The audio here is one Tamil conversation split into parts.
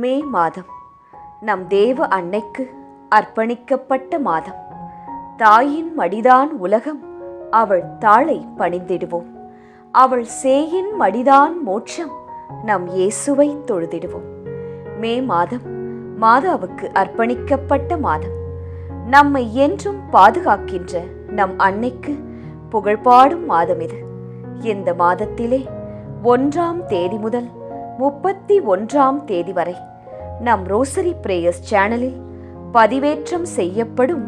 மே மாதம் நம் தேவ அன்னைக்கு அர்ப்பணிக்கப்பட்ட மாதம். தாயின் மடிதான் உலகம், அவள் தாளை பணிந்திடுவோம். அவள் சேயின் மடிதான் மோட்சம், நம் இயேசுவை தொழுதிடுவோம். மே மாதம் மாதாவுக்கு அர்ப்பணிக்கப்பட்ட மாதம். நம்மை என்றும் பாதுகாக்கின்ற நம் அன்னைக்கு புகழ்பாடும் மாதம் இது. இந்த மாதத்திலே 1ஆம் தேதி முதல் 31ஆம் தேதி வரை நம் ரோசரி பிரேயர்ஸ் சேனலில் பதிவேற்றம் செய்யப்படும்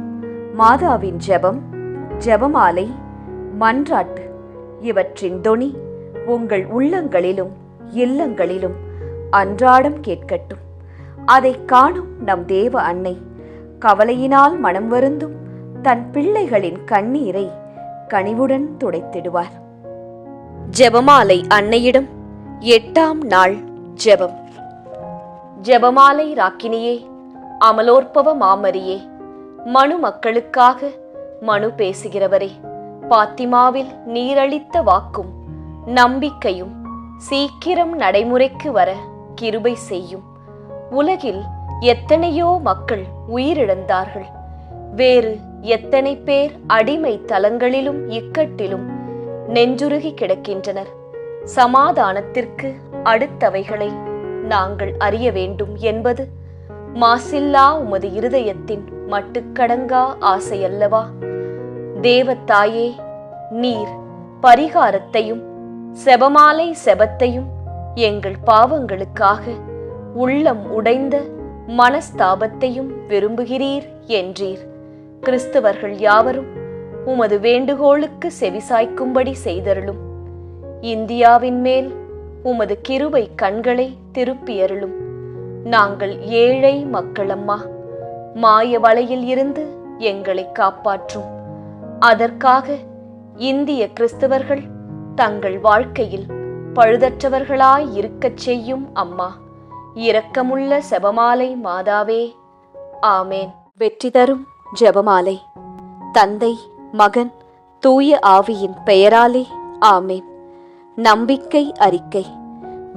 மாதாவின் ஜெபம், ஜெபமாலை, மன்றாட்டு இவற்றின் தொனி உங்கள் உள்ளங்களிலும் இல்லங்களிலும் அன்றாடம் கேட்கட்டும். அதை காணும் நம் தேவ அன்னை கவலையினால் மனம் வருந்தும் தன் பிள்ளைகளின் கண்ணீரை கனிவுடன் துடைத்திடுவார். ஜெபமாலை அன்னையிடம் 8ஆம் நாள் ஜெபம். ஜெபமாலை ராக்கினியே, அமலோற்பவ மாமரியே, மனு மக்களுக்காக மனு பேசுகிறவரே, பாத்திமாவில் நீரளித்த வாக்கும் நம்பிக்கையும் சீக்கிரம் நடைமுறைக்கு வர கிருபை செய்யும். உலகில் எத்தனையோ மக்கள் உயிரிழந்தார்கள். வேறு எத்தனை பேர் அடிமை தலங்களிலும் இக்கட்டிலும் நெஞ்சுருகி கிடக்கின்றனர். சமாதானத்திற்கு அடுத்தவைகளை நாங்கள் அறிய வேண்டும் என்பது மாசில்லா உமது இருதயத்தின் மட்டுக்கடங்கா ஆசையல்லவா? தேவத்தாயே, நீர் பரிகாரத்தையும் செபமாலை செபத்தையும் எங்கள் பாவங்களுக்காக உள்ளம் உடைந்த மனஸ்தாபத்தையும் விரும்புகிறீர் என்றீர். கிறிஸ்தவர்கள் யாவரும் உமது வேண்டுகோளுக்கு செவிசாய்க்கும்படி செய்தருளும். இந்தியாவின் மேல் உமது கிருபை கண்களை திருப்பியருளும். நாங்கள் ஏழை மக்களம்மா, மாய வலையில் இருந்து எங்களை காப்பாற்றும். அதற்காக இந்திய கிறிஸ்தவர்கள் தங்கள் வாழ்க்கையில் பழுதற்றவர்களாய் இருக்கச் செய்யும் அம்மா, இரக்கமுள்ள செபமாலை மாதாவே, ஆமேன். வெற்றி தரும் ஜெபமாலை. தந்தை, மகன், தூய ஆவியின் பெயராலே ஆமேன். நம்பிக்கை அறிக்கை.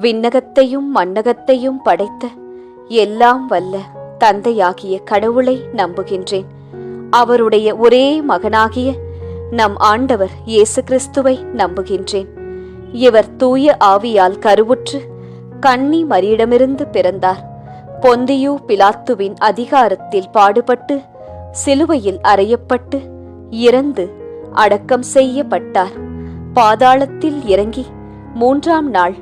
விண்ணகத்தையும் மண்ணகத்தையும் படைத்த எல்லாம் வல்ல தந்தையாகிய கடவுளை நம்புகின்றேன். அவருடைய ஒரே மகனாகிய நம் ஆண்டவர் இயேசு கிறிஸ்துவை நம்புகின்றேன். இவர் தூய ஆவியால் கருவுற்று கன்னி மரியிடமிருந்து பிறந்தார். பொந்தியு பிலாத்துவின் அதிகாரத்தில் பாடுபட்டு சிலுவையில் அறையப்பட்டு இறந்து அடக்கம் செய்யப்பட்டார். பாதாளத்தில் இறங்கி 3ஆம் நாள்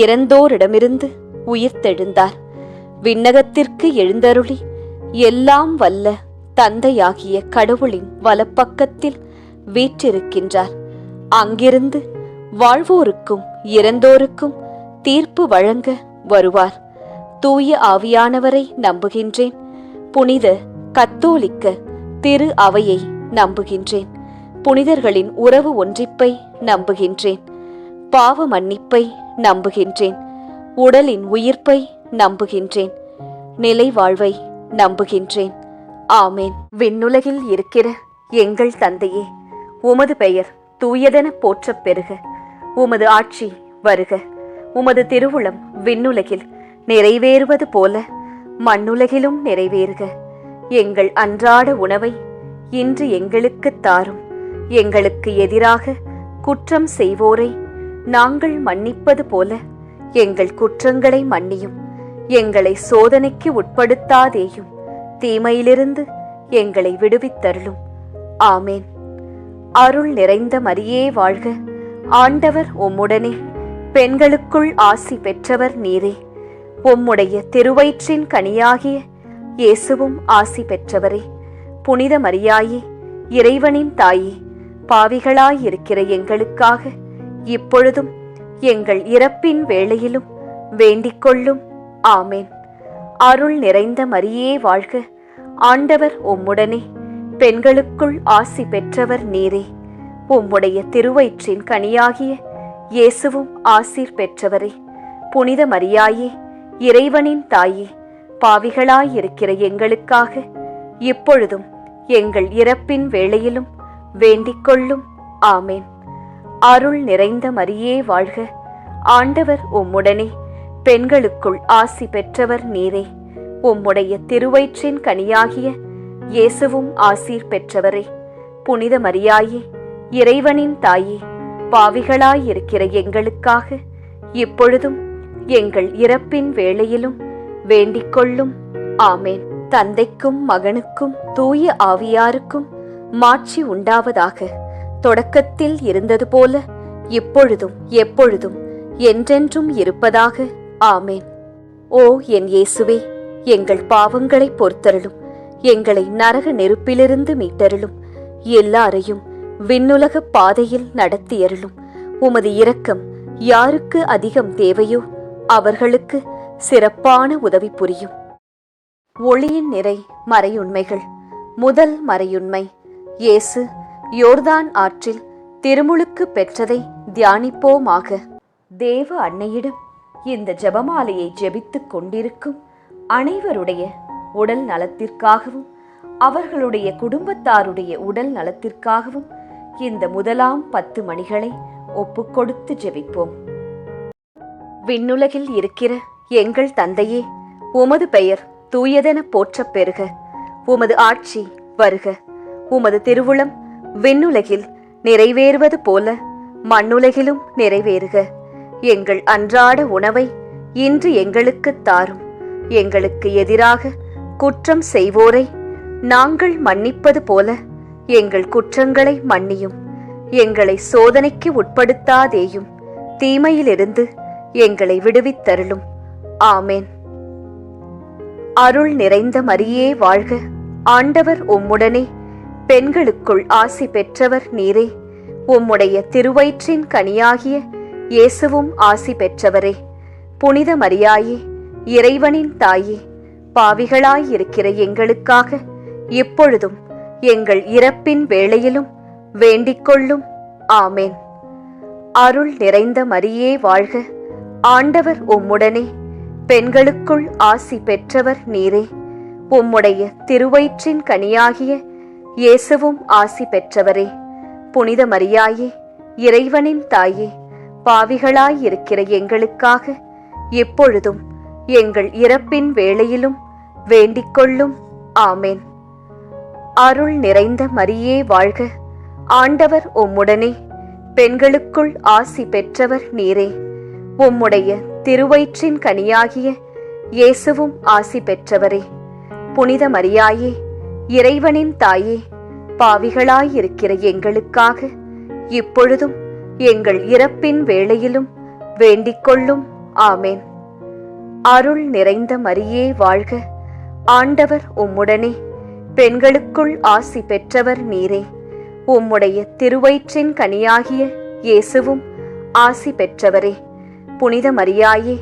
இறந்தோரிடமிருந்து உயிர்த்தெழுந்தார். விண்ணகத்திற்கு எழுந்தருளி எல்லாம் வல்ல தந்தையாகிய கடவுளின் வலப்பக்கத்தில் வீற்றிருக்கின்றார். அங்கிருந்து வாழ்வோருக்கும் இறந்தோருக்கும் தீர்ப்பு வழங்க வருவார். தூய ஆவியானவரை நம்புகின்றேன். புனித கத்தோலிக்க திரு அவையை நம்புகின்றேன். புனிதர்களின் உறவு ஒன்றிப்பை நம்புகின்றேன். பாவ மன்னிப்பை நம்புகின்றேன். உடலின் உயிர்ப்பை நம்புகின்றேன். நிலை வாழ்வை நம்புகின்றேன். ஆமேன். விண்ணுலகில் இருக்கிற எங்கள் தந்தையே, உமது பெயர் தூயதென போற்றப் பெறுக. உமது ஆட்சி வருக. உமது திருவுளம் விண்ணுலகில் நிறைவேறுவது போல மண்ணுலகிலும் நிறைவேறுக. எங்கள் அன்றாட உணவை இன்று எங்களுக்கு தாரும். எங்களுக்கு எதிராக குற்றம் செய்வோரை நாங்கள் மன்னிப்பது போல எங்கள் குற்றங்களை மன்னியும். எங்களை சோதனைக்கு உட்படுத்தாதேயும், தீமையிலிருந்து எங்களை விடுவித்தருளும். ஆமேன். அருள் நிறைந்த மரியே வாழ்க. ஆண்டவர் உம்முடனே, பெண்களுக்குள் ஆசி பெற்றவர் நீரே. உம்முடைய திருவயிற்றின் கனியாகிய இயேசுவும் ஆசி பெற்றவரே. புனித மரியாயே, இறைவனின் தாயே, பாவிகளாயிருக்கிற எங்களுக்காக இப்பொழுதும் எங்கள் இறப்பின் வேளையிலும் வேண்டிக் கொள்ளும். ஆமேன். அருள் நிறைந்த மரியே வாழ்க. ஆண்டவர் உம்முடனே, பெண்களுக்குள் ஆசி பெற்றவர் நீரே. உம்முடைய திருவயிற்றின் கனியாகிய இயேசுவும் ஆசீர் பெற்றவரே. புனித மரியாயே, இறைவனின் தாயே, பாவிகளாயிருக்கிற எங்களுக்காக இப்பொழுதும் எங்கள் இறப்பின் வேளையிலும் வேண்டிக் கொள்ளும். ஆமேன். அருள் நிறைந்த மரியே வாழ்க. ஆண்டவர் உம்முடனே, பெண்களுக்குள் ஆசி பெற்றவர் நீரே. உம்முடைய திருவயிற்றின் கனியாகிய இயேசுவும் ஆசீர் பெற்றவரே. புனித மரியாயே, இறைவனின் தாயே, பாவிகளாயிருக்கிற எங்களுக்காக இப்பொழுதும் எங்கள் இறப்பின் வேளையிலும் வேண்டிக்கொள்ளும். ஆமேன். தந்தைக்கும் மகனுக்கும் தூய ஆவியாருக்கும் மாட்சி உண்டாவதாக. தொடக்கத்தில் இருந்தது போல இப்பொழுதும் எப்பொழுதும் என்றென்றும் இருப்பதாக. ஆமேன். ஓ என் இயேசுவே, எங்கள் பாவங்களை பொறுத்தருளும். எங்களை நரக நெருப்பிலிருந்து மீட்டருளும். எல்லாரையும் விண்ணுலக பாதையில் நடத்தியருளும். உமது இரக்கம் யாருக்கு அதிகம் தேவையோ அவர்களுக்கு சிறப்பான உதவி புரியும். ஒளியின் நிறை மறையுண்மைகள். முதல் மறையுண்மை, இயேசு யோர்தான் ஆற்றில் திருமுழுக்கு பெற்றதை தியானிப்போமாக. தேவ அன்னையிடம் இந்த ஜெபமாலையை ஜெபித்துக் கொண்டிருக்கும் அனைவருடைய உடல் நலத்திற்காகவும் அவர்களுடைய குடும்பத்தாருடைய உடல் நலத்திற்காகவும் இந்த முதலாம் 10 மணிகளை ஒப்புக்கொடுத்து ஜெபிப்போம். விண்ணுலகில் இருக்கிற எங்கள் தந்தையே, உமது பெயர் தூயதென போற்றப் பெறுக. உமது ஆட்சி வருக. உமது திருவுளம் விண்ணுலகில் நிறைவேறுவது போல மண்ணுலகிலும் நிறைவேறுக. எங்கள் அன்றாட உணவை இன்று எங்களுக்குத் தாரும். எங்களுக்கு எதிராக குற்றம் செய்வோரை நாங்கள் மன்னிப்பது போல எங்கள் குற்றங்களை மன்னியும். எங்களை சோதனைக்கு உட்படுத்தாதேயும், தீமையிலிருந்து எங்களை விடுவித்தருளும். ஆமேன். அருள் நிறைந்த மரியே வாழ்க. ஆண்டவர் உம்முடனே. பெண்களுக்குள் ஆசி பெற்றவர் நீரே. உம்முடைய திருவயிற்றின் கனியாகிய இயேசுவும் ஆசி பெற்றவரே. புனித மரியாயே, இறைவனின் தாயே, பாவிகளாயிருக்கிற எங்களுக்காக இப்பொழுதும் எங்கள் இறப்பின் வேளையிலும் வேண்டிக்கொள்ளும். ஆமேன். அருள் நிறைந்த மரியே வாழ்க. ஆண்டவர் உம்முடனே. பெண்களுக்குள் ஆசி பெற்றவர் நீரே. உம்முடைய திருவயிற்றின் கனியாகிய இயேசுவும் ஆசி பெற்றவரே. புனித மரியாயே, இறைவனின் தாயே, பாவிகளாயிருக்கிற எங்களுக்காக இப்பொழுதும் எங்கள் இறப்பின் வேளையிலும் வேண்டிக்கொள்ளும். ஆமேன். அருள் நிறைந்த மரியே வாழ்க. ஆண்டவர் உம்முடனே. பெண்களுக்குள் ஆசி பெற்றவர் நீரே. உம்முடைய திருவயிற்றின் கனியாகிய இயேசுவும் ஆசி பெற்றவரே. புனித மரியாயே, இறைவனின் தாயே, பாவிகளாயிருக்கிற எங்களுக்காக இப்பொழுதும் எங்கள் இறப்பின் வேளையிலும் வேண்டிக்கொள்ளும். ஆமேன். அருள் நிறைந்த மரியே வாழ்க. ஆண்டவர் உம்முடனே. பெண்களுக்குள் ஆசி பெற்றவர் நீரே. உம்முடைய திருவயிற்றின் கனியாகிய இயேசுவும் ஆசி பெற்றவரே. புனித மரியாயே,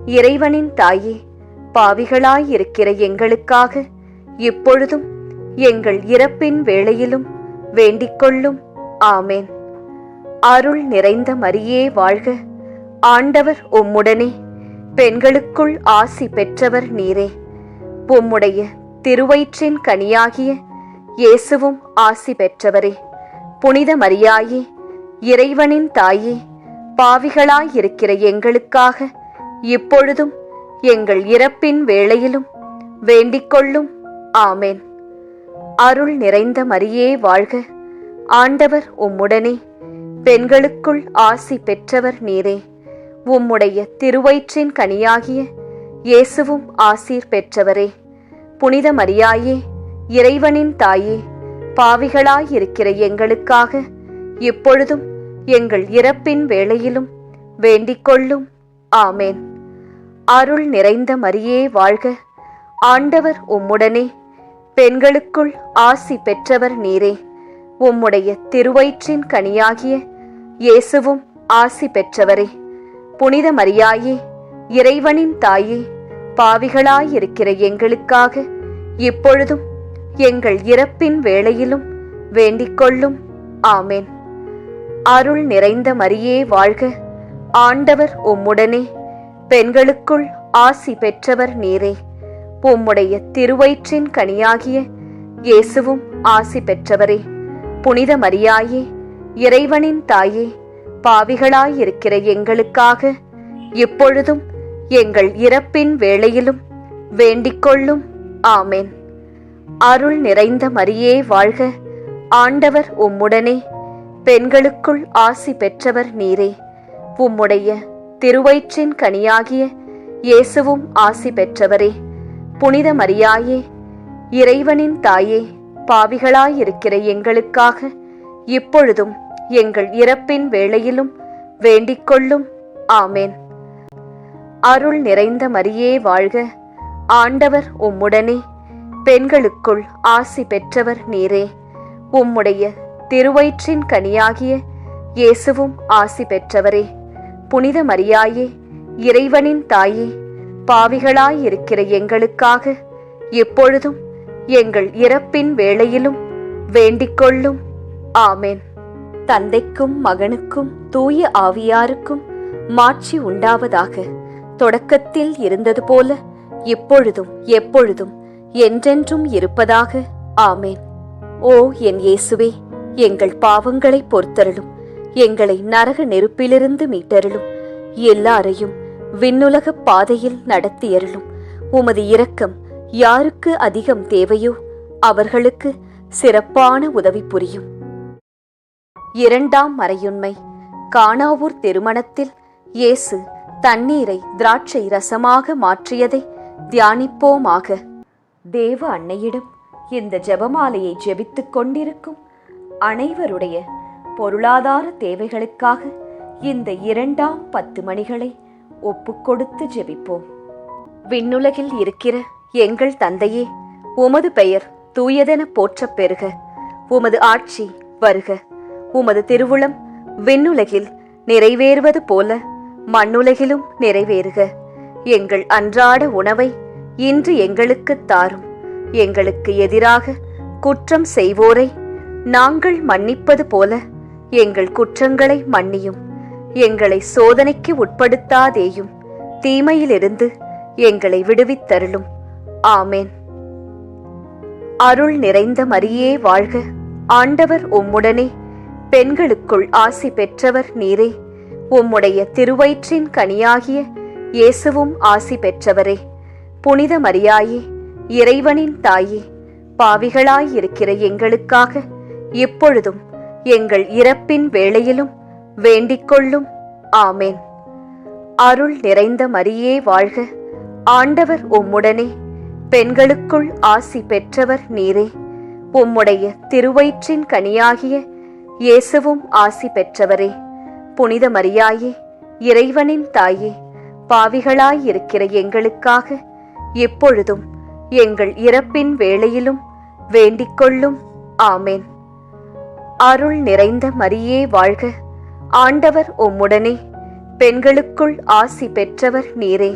இறைவனின் தாயே, பாவிகளாயிருக்கிற எங்களுக்காக இப்பொழுதும் எங்கள் இறப்பின் வேளையிலும் வேண்டிக்கொள்ளும். ஆமேன். அருள் நிறைந்த மரியே வாழ்க. ஆண்டவர் உம்முடனே. பெண்களுக்குள் ஆசி பெற்றவர் நீரே. உம்முடைய திருவயிற்றின் கனியாகிய இயேசுவும் ஆசி பெற்றவரே. புனித மரியாயே, இறைவனின் தாயே, பாவிகளாயிருக்கிற எங்களுக்காக இப்பொழுதும் எங்கள் இறப்பின் வேளையிலும் வேண்டிக்கொள்ளும். ஆமேன். அருள் நிறைந்த மரியே வாழ்க. ஆண்டவர் உம்முடனே. பெண்களுக்குள் ஆசி பெற்றவர் நீரே. உம்முடைய திருவயிற்றின் கனியாகிய இயேசுவும் ஆசீர் பெற்றவரே. புனித மரியாயே, இறைவனின் தாயே, பாவிகளாயிருக்கிற எங்களுக்காக இப்பொழுதும் எங்கள் இறப்பின் வேளையிலும் வேண்டிக்கொள்ளும். ஆமேன். அருள் நிறைந்த மரியே வாழ்க. ஆண்டவர் உம்முடனே. பெண்களுக்குள் ஆசி பெற்றவர் நீரே. உம்முடைய திருவயிற்றின் கனியாகிய இயேசுவும் ஆசி பெற்றவரே. புனித மரியாயே, இறைவனின் தாயே, பாவிகளாயிருக்கிற எங்களுக்காக இப்பொழுதும் எங்கள் இறப்பின் வேளையிலும் வேண்டிக்கொள்ளும். ஆமேன். அருள் நிறைந்த மரியே வாழ்க. ஆண்டவர் உம்முடனே. பெண்களுக்குள் ஆசி பெற்றவர் நீரே. உம்முடைய திருவயிற்றின் கனியாகிய இயேசுவும் ஆசி பெற்றவரே. புனித மரியாயே, இறைவனின் தாயே, பாவிகளாயிருக்கிற எங்களுக்காக இப்பொழுதும் எங்கள் இறப்பின் வேளையிலும் வேண்டிக்கொள்ளும். ஆமேன். அருள் நிறைந்த மரியே வாழ்க, ஆண்டவர் உம்முடனே, பெண்களுக்குள் ஆசி பெற்றவர் நீரே. உம்முடைய திருவயிற்றின் கனியாகிய இயேசுவும் ஆசி பெற்றவரே. புனித மரியாயே, இறைவனின் தாயே, பாவிகளாயிருக்கிற எங்களுக்காக இப்பொழுதும் எங்கள் இறப்பின் வேளையிலும் வேண்டிக்கொள்ளும். ஆமேன். அருள் நிறைந்த மரியே வாழ்க, ஆண்டவர் உம்முடனே, பெண்களுக்குள் ஆசி பெற்றவர் நீரே. உம்முடைய திருவயிற்றின் கனியாகிய இயேசுவும் ஆசி பெற்றவரே. புனித மரியாயே, இறைவனின் தாயே, பாவிகளாயிருக்கிற எங்களுக்காக எப்பொழுதும் எங்கள் இறப்பின் வேளையிலும் வேண்டிக்கொள்ளும். ஆமேன். தந்தைக்கும் மகனுக்கும் தூய ஆவியாருக்கும் மாட்சி உண்டாவதாக. தொடக்கத்தில் இருந்தது போல இப்பொழுதும் எப்பொழுதும் என்றென்றும் இருப்பதாக. ஆமேன். ஓ என் இயேசுவே, எங்கள் பாவங்களை பொறுத்தருளும், எங்களை நரக நெருப்பிலிருந்து மீட்டருளும், எல்லாரையும் விண்ணுலக பாதையில் நடத்தியருளும். உமது இரக்கம் யாருக்கு அதிகம் தேவையோ அவர்களுக்கு சிறப்பான உதவி புரியும். இரண்டாம் மறையுண்மை. கானாவூர் திருமணத்தில் இயேசு தண்ணீரை திராட்சை ரசமாக மாற்றியதை தியானிப்போமாக. தேவ அன்னையிடம் இந்த ஜெபமாலையை ஜெபித்துக் கொண்டிருக்கும் அனைவருடைய பொருளாதார தேவைகளுக்காக இந்த இரண்டாம் 10 மணிகளை ஒப்புக்கொடுத்து ஜெபிப்போம். விண்ணுலகில் இருக்கிற எங்கள் தந்தையே, உமது பெயர் தூயதென போற்றப் பெறுக. உமது ஆட்சி வருக. உமது திருவுளம் விண்ணுலகில் நிறைவேறுவது போல மண்ணுலகிலும் நிறைவேறுக. எங்கள் அன்றாட உணவை இன்று எங்களுக்குத் தாரும். எங்களுக்கு எதிராக குற்றம் செய்வோரை நாங்கள் மன்னிப்பது போல எங்கள் குற்றங்களை மன்னியும். எங்களை சோதனைக்கு உட்படுத்தாதேயும், தீமையிலிருந்து எங்களை விடுவித்தருளும். ஆமேன். அருள் நிறைந்த மரியே வாழ்க, ஆண்டவர் உம்முடனே, பெண்களுக்குள் ஆசி பெற்றவர் நீரே. உம்முடைய திருவயிற்றின் கனியாகிய இயேசுவும் ஆசி பெற்றவரே. புனித மரியாயே, இறைவனின் தாயே, பாவிகளாயிருக்கிற எங்களுக்காக இப்பொழுதும் எங்கள் இறப்பின் வேளையிலும் வேண்டிக்கொள்ளும். ஆமேன். அருள் நிறைந்த மரியே வாழ்க, ஆண்டவர் உம்முடனே, பெண்களுக்குள் ஆசி பெற்றவர் நீரே. உம்முடைய திருவயிற்றின் கனியாகிய இயேசுவும் ஆசி பெற்றவரே. புனித மரியாயே, இறைவனின் தாயே, பாவிகளாயிருக்கிற எங்களுக்காக எப்பொழுதும் எங்கள் இறப்பின் வேளையிலும் வேண்டிக்கொள்ளும். ஆமேன். அருள் நிறைந்த மரியே வாழ்க, ஆண்டவர் உம்முடனே, பெண்களுக்குள் ஆசி பெற்றவர் நீரே.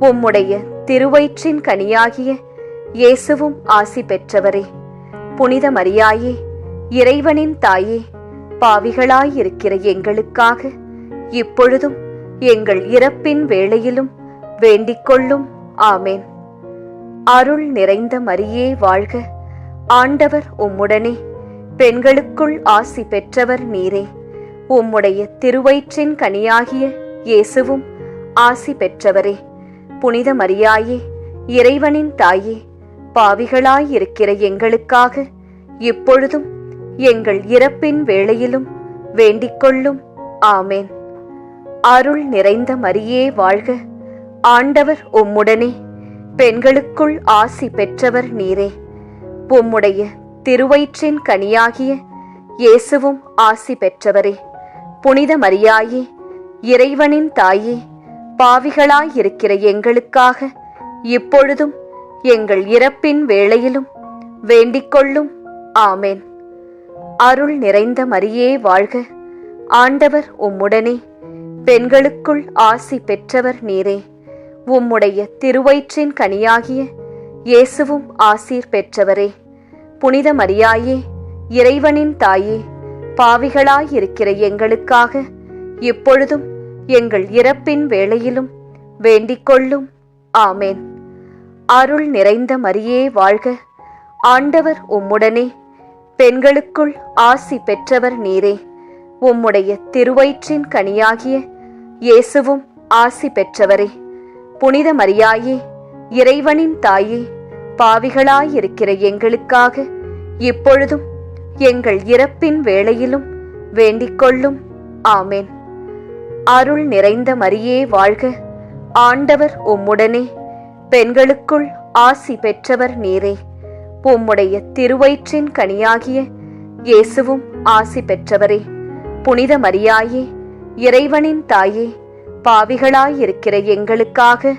உம்முடைய திருவயிற்றின் கனியாகிய இயேசுவும் ஆசி பெற்றவரே. புனித மரியாயே, இறைவனின் தாயே, பாவிகளாயிருக்கிற எங்களுக்காக இப்பொழுதும் எங்கள் இறப்பின் வேளையிலும் வேண்டிக்கொள்ளும். ஆமேன். அருள் நிறைந்த மரியே வாழ்க, ஆண்டவர் உம்முடனே, பெண்களுக்குள் ஆசி பெற்றவர் நீரே. உம்முடைய திருவயிற்றின் கனியாகிய இயேசுவும் ஆசி பெற்றவரே. புனித மரியாயே, இறைவனின் தாயே, பாவிகளாயிருக்கிற எங்களுக்காக இப்பொழுதும் எங்கள் இறப்பின் வேளையிலும் வேண்டிக்கொள்ளும். ஆமேன். அருள் நிறைந்த மரியே வாழ்க, ஆண்டவர் உம்முடனே, பெண்களுக்குள் ஆசி பெற்றவர் நீரே. உம்முடைய திருவயிற்றின் கனியாகிய இயேசுவும் ஆசி பெற்றவரே. புனித மரியாயே, இறைவனின் தாயே, பாவிகளாயிருக்கிற எங்களுக்காக இப்பொழுதும் எங்கள் இறப்பின் வேளையிலும் வேண்டிக்கொள்ளும். ஆமேன். அருள் நிறைந்த மரியே வாழ்க, ஆண்டவர் உம்முடனே, பெண்களுக்குள் ஆசி பெற்றவர் நீரே. உம்முடைய திருவயிற்றின் கனியாகிய இயேசுவும் ஆசீர் பெற்றவரே. புனித மரியாயே, இறைவனின் தாயே, பாவிகளாயிருக்கிற எங்களுக்காக இப்பொழுதும் எங்கள் இறப்பின் வேளையிலும் வேண்டிக்கொள்ளும். ஆமேன். அருள் நிறைந்த மரியே வாழ்க, ஆண்டவர் உம்முடனே, பெண்களுக்குள் ஆசி பெற்றவர் நீரே. உம்முடைய திருவயிற்றின் கனியாகிய இயேசுவும் ஆசி பெற்றவரே. புனித மரியாயே, இறைவனின் தாயே, பாவிகளாயிருக்கிற எங்களுக்காக இப்பொழுதும் எங்கள் இறப்பின் வேளையிலும் வேண்டிக்கொள்ளும். ஆமேன். அருள் நிறைந்த மரியே வாழ்க, ஆண்டவர் உம்முடனே, பெண்களுக்குள் ஆசி பெற்றவர் நீரே. உம்முடைய திருவயிற்றின் கனியாகிய இயேசுவும் ஆசி பெற்றவரே. புனித மரியாயே, இறைவனின் தாயே, பாவிகளாயிருக்கிற எங்களுக்காக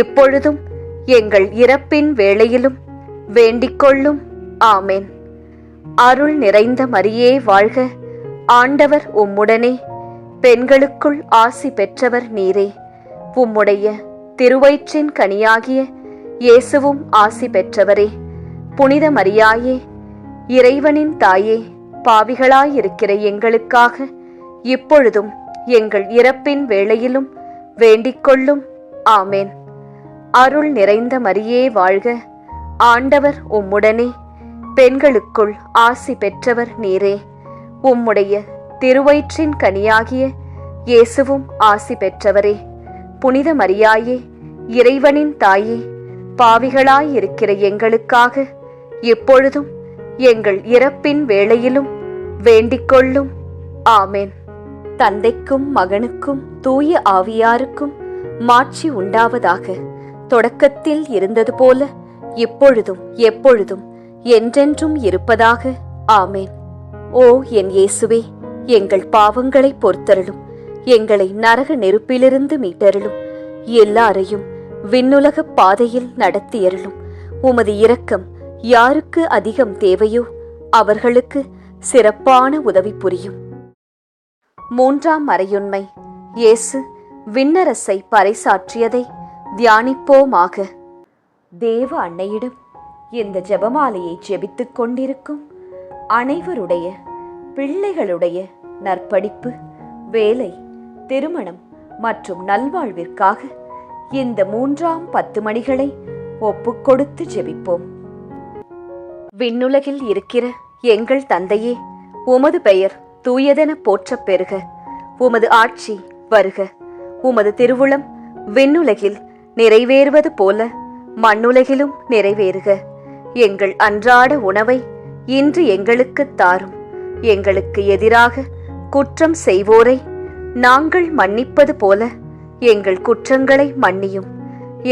இப்பொழுதும் எங்கள் இறப்பின் வேளையிலும் வேண்டிக்கொள்ளும். ஆமேன். அருள் நிறைந்த மரியே வாழ்க, ஆண்டவர் உம்முடனே, பெண்களுக்குள் ஆசி பெற்றவர் நீரே. உம்முடைய திருவயிற்றின் கனியாகிய இயேசுவும் ஆசி பெற்றவரே. புனித மரியாயே, இறைவனின் தாயே, பாவிகளாயிருக்கிற எங்களுக்காக இப்பொழுதும் எங்கள் இறப்பின் வேளையிலும் வேண்டிக்கொள்ளும். ஆமேன். அருள் நிறைந்த மரியே வாழ்க, ஆண்டவர் உம்முடனே, பெண்களுக்குள் ஆசி பெற்றவர் நீரே. உம்முடைய திருவயிற்றின் கனியாகிய இயேசுவும் ஆசி பெற்றவரே. புனித மரியாயே, இறைவனின் தாயே, பாவிகளாயிருக்கிற எங்களுக்காக இப்பொழுதும் எங்கள் இறப்பின் வேளையிலும் வேண்டிக்கொள்ளும். ஆமேன். தந்தைக்கும் மகனுக்கும் தூய ஆவியாருக்கும் மாட்சி உண்டாவதாக. தொடக்கத்தில் இருந்தது போல இப்பொழுதும் எப்பொழுதும் என்றென்றும் இருப்பதாக. ஆமேன். ஓ என் இயேசுவே, எங்கள் பாவங்களை பொறுத்தருளும், எங்களை நரக நெருப்பிலிருந்து மீட்டருளும், எல்லாரையும் விண்ணுலக பாதையில் நடத்தியருளும். உமது இரக்கம் யாருக்கு அதிகம் தேவையோ அவர்களுக்கு சிறப்பான உதவி புரியும். மூன்றாம் மறையுண்மை, இயேசு விண்ணரசை பறைசாற்றியதை தியானிப்போமாக. தேவ அன்னையிடம் இந்த ஜெபமாலையை ஜெபித்துக் கொண்டிருக்கும் அனைவருடைய பிள்ளைகளுடைய நற்படிப்பு, வேலை, திருமணம் மற்றும் நல்வாழ்விற்காக இந்த 3ஆம் 10 மணிகளை ஒப்புக்கொடுத்து ஜெபிப்போம். விண்ணுலகில் இருக்கிற எங்கள் தந்தையே, உமது பெயர் தூயதென போற்றப் பெறுக. உமது ஆட்சி வருக. உமது திருவுளம் விண்ணுலகில் நிறைவேறுவது போல மண்ணுலகிலும் நிறைவேறுக. எங்கள் அன்றாட உணவை இன்று எங்களுக்குத் தாரும். எங்களுக்கு எதிராக குற்றம் செய்வோரை நாங்கள் மன்னிப்பது போல எங்கள் குற்றங்களை மன்னியும்.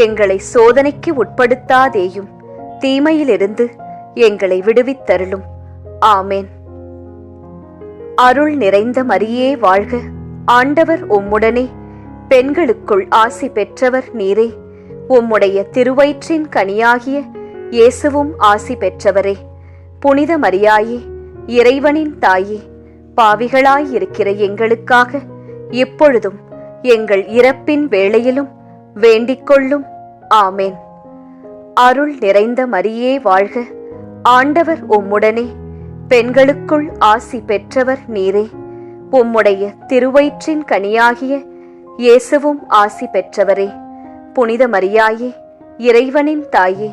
எங்களை சோதனைக்கு உட்படுத்தாதேயும், தீமையிலிருந்து எங்களை விடுவித்தருளும். ஆமேன். அருள் நிறைந்த மரியே வாழ்க, ஆண்டவர் உம்முடனே, பெண்களுக்குள் ஆசி பெற்றவர் நீரே. உம்முடைய திருவயிற்றின் கனியாகிய இயேசுவும் ஆசி பெற்றவரே. புனித மரியாயே, இறைவனின் தாயே, பாவிகளாயிருக்கிற எங்களுக்காக இப்பொழுதும் எங்கள் இறப்பின் வேளையிலும் வேண்டிக்கொள்ளும். ஆமேன். அருள் நிறைந்த மரியே வாழ்க, ஆண்டவர் உம்முடனே, பெண்களுக்குள் ஆசி பெற்றவர் நீரே. உம்முடைய திருவயிற்றின் கனியாகிய இயேசுவும் ஆசி பெற்றவரே. புனித மரியாயே, இறைவனின் தாயே,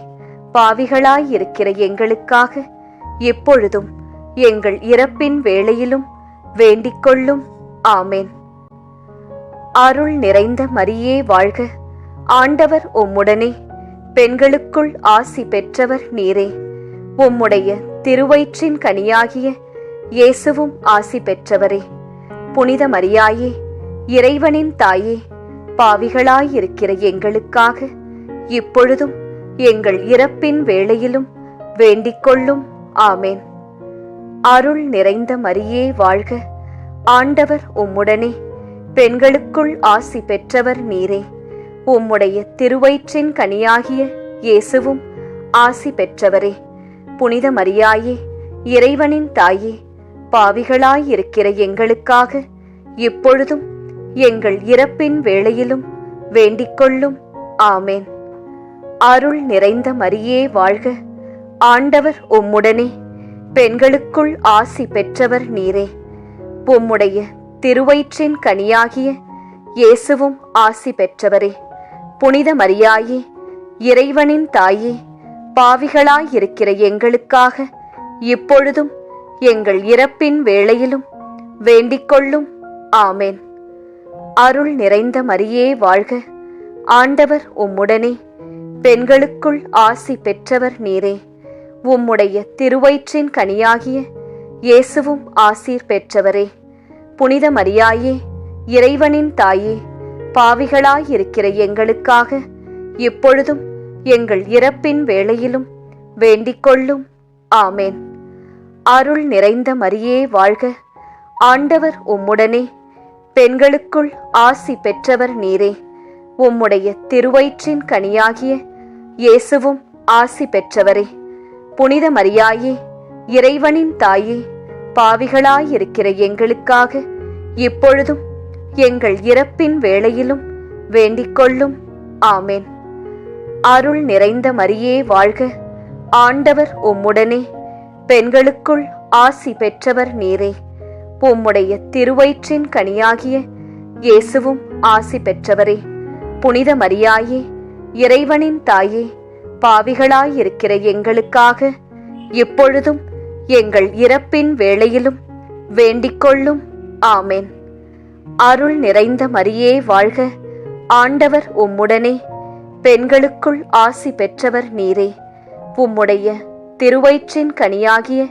பாவிகளாயிருக்கிற எங்களுக்காக எப்பொழுதும் எங்கள் இறப்பின் வேளையிலும் வேண்டிக்கொள்ளும். ஆமேன். அருள் நிறைந்த மரியே வாழ்க, ஆண்டவர் உம்முடனே, பெண்களுக்குள் ஆசி பெற்றவர் நீரே. உம்முடைய திருவயிற்றின் கனியாகிய இயேசுவும் ஆசி பெற்றவரே. புனித மரியாயே, இறைவனின் தாயே, பாவிகளாயிருக்கிற எங்களுக்காக இப்பொழுதும் எங்கள் இறப்பின் வேளையிலும் வேண்டிக்கொள்ளும். ஆமேன். அருள் நிறைந்த மரியே வாழ்க, ஆண்டவர் உம்முடனே, பெண்களுக்குள் ஆசி பெற்றவர் நீரே. உம்முடைய திருவயிற்றின் கனியாகிய இயேசுவும் ஆசி பெற்றவரே. புனித மரியாயே, இறைவனின் தாயே, பாவிகளாயிருக்கிற எங்களுக்காக இப்பொழுதும் எங்கள் இறப்பின் வேளையிலும் வேண்டிக்கொள்ளும். ஆமேன். அருள் நிறைந்த மரியே வாழ்க, ஆண்டவர் உம்முடனே, பெண்களுக்குள் ஆசி பெற்றவர் நீரே. உம்முடைய திருவயிற்றின் கனியாகிய இயேசுவும் ஆசி பெற்றவரே. புனித மரியாயே, இறைவனின் தாயே, பாவிகளாயிருக்கிற எங்களுக்காக இப்பொழுதும் எங்கள் இறப்பின் வேளையிலும் வேண்டிக்கொள்ளும். ஆமேன். அருள் நிறைந்த மரியே வாழ்க, ஆண்டவர் உம்முடனே, பெண்களுக்குள் ஆசி பெற்றவர் நீரே. உம்முடைய திருவயிற்றின் கனியாகிய இயேசுவும் ஆசீர் பெற்றவரே. புனித மரியாயே, இறைவனின் தாயே, பாவிகளாயிருக்கிற எங்களுக்காக இப்பொழுதும் எங்கள் இறப்பின் வேளையிலும் வேண்டிக்கொள்ளும். ஆமேன். அருள் நிறைந்த மரியே வாழ்க. ஆண்டவர் உம்முடனே, பெண்களுக்குள் ஆசி பெற்றவர் நீரே. உம்முடைய திருவயிற்றின் கனியாகிய இயேசுவும் ஆசி பெற்றவரே. புனித மரியாயே, இறைவனின் தாயே, பாவிகளாயிருக்கிற எங்களுக்காக இப்பொழுதும் எங்கள் இறப்பின் வேளையிலும் வேண்டிக்கொள்ளும். ஆமேன். அருள் நிறைந்த மரியே வாழ்க. ஆண்டவர் உம்முடனே, பெண்களுக்குள் ஆசி பெற்றவர் நீரே. உம்முடைய திருவயிற்றின் கனியாகிய இயேசுவும் ஆசி பெற்றவரே. புனித மரியாயே, இறைவனின் தாயே, பாவிகளாயிருக்கிற எங்களுக்காக இப்பொழுதும் எங்கள் இறப்பின் வேளையிலும் வேண்டிக்கொள்ளும். ஆமேன். அருள் நிறைந்த மரியே வாழ்க. ஆண்டவர் உம்முடனே, பெண்களுக்குள் ஆசி பெற்றவர் நீரே. உம்முடைய திருவயிற்றின் கனியாகிய